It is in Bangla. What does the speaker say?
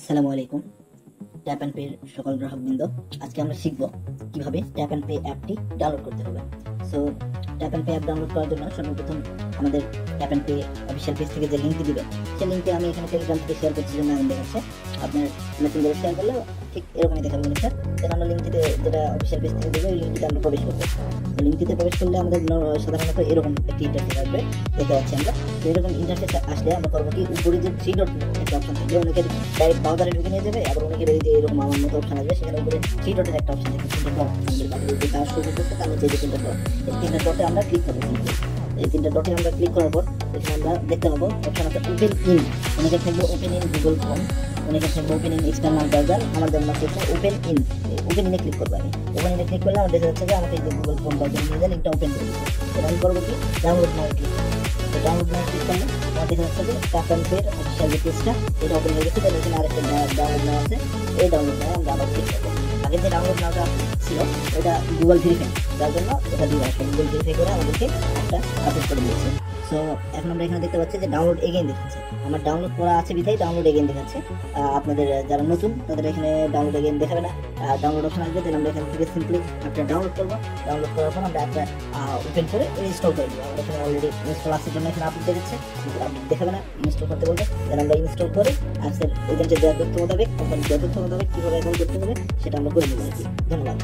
আসসালামু আলাইকুম। ট্যাপ অ্যান্ড পের সকল গ্রাহকবৃন্দ, আজকে আমরা শিখব কিভাবে ট্যাপ অ্যান্ড পে অ্যাপটি ডাউনলোড করতে হবে। So tap and pay app download করার জন্য সর্বপ্রথম আমাদের tap and pay official page থেকে যে লিঙ্কটি দিবে, সেই লিঙ্কটি আমি এখানে টেলিগ্রাম থেকে শেয়ার করছি জন্য আমি দেখাচ্ছে। আপনার মেসেঞ্জারে শেয়ার করলেও ঠিক এরকমই দেখাবে লিঙ্কটা। দেন আমরা লিঙ্কটিতে যেটা অফিসিয়াল পেজ থেকে দেবে, ওই লিঙ্কটিতে আমরা প্রবেশ করবো। তো লিঙ্কটিতে প্রবেশ করলে আমাদের সাধারণত এরকম একটি ইন্টারফেস আসবে, দেখতে পাচ্ছি আমরা। তো এরকম ইন্টারফেস আসলে আমরা করবো কি, উপরে যে থ্রি ডট একটা অপশন থাকবে, অনেকের ডাইরেক্ট ব্রাউজারে ঢুকে নিয়ে যাবে, আবার অনেকের এই যে এরকম আমার মতো অপশন আসবে, সেখানে উপরে থ্রি ডটের একটা অপশন থাকবে, তিনটা ডট যে কাজ শুরু করতেছে তার নিচে যে তিনটা ডট, এই তিনটা ডটে আমরা ক্লিক করবো। এই তিনটা ডটে আমরা ক্লিক করার পর এখানে আমরা দেখতে পাবো অপশন আছে ওপেন ইন। অনেকের থাকবে ওপেন ইন গুগল ক্রোম, অনেকের থাকবে ওপেন ইন এক্সটার্নাল ব্রাউজার। আমাদের মধ্যে ওপেন ইন, ওপেন ইনে ক্লিক করবো। আমি ওপেন ইনে ক্লিক করলে আমার দেখা যাচ্ছে যে আমাকে এই যে গুগল ক্রোম ব্রাউজার নিয়ে যায়, লিঙ্কটা ওপেন করে দিচ্ছে। এটা আমি করবো কি, ডাউনলোড নাও ক্লিক। তো ডাউনলোড নাও ক্লিক করলে আমার দেখা যাচ্ছে যে ট্যাপ অ্যান্ড পের অফিসিয়াল যে পেজটা এটা ওপেন হয়ে গেছে। এখানে আরেকটা ডাউনলোড নাও আছে, এই ডাউনলোড নাও আমরা আবার ক্লিক করবো। আগের যে ডাউনলোড নাওটা ছিল ওটা গুগল ভেরিফাই, যার জন্য ওটা দিয়ে আসবে। গুগল ভেরিফাই করে আমাদেরকে একটা আপডেট করে দিয়েছে। সো এখন আমরা এখানে দেখতে পাচ্ছি যে ডাউনলোড এগেইন দেখাচ্ছে। আমার ডাউনলোড করা আছে বিধায় ডাউনলোড এগেইন দেখাচ্ছে। আপনাদের যারা নতুন তাদের এখানে ডাউনলোড এগেইন দেখাবে না, ডাউনলোড অপশন আসবে। দেন আমরা এখান থেকে সিম্পলি একটা ডাউনলোড করবো। ডাউনলোড করার পর আমরা একটা ওপেন করে ইনস্টল করে দেবো। আমরা এখানে অলরেডি ইনস্টল আছে জন্য এখানে আপডেট দেখাচ্ছে, আপডেট দেখাবে না, ইনস্টল করতে বলবে। দেন আমরা ইনস্টল করে অ্যাপসের এজেন্টের দেওয়ার তথ্য মোতাবেক, কোম্পানির দেওয়ার তথ্য মোতাবেক কীভাবে অ্যাকাউন্ট করতে হবে সেটা আমরা করে নেবো আর কি। ধন্যবাদ।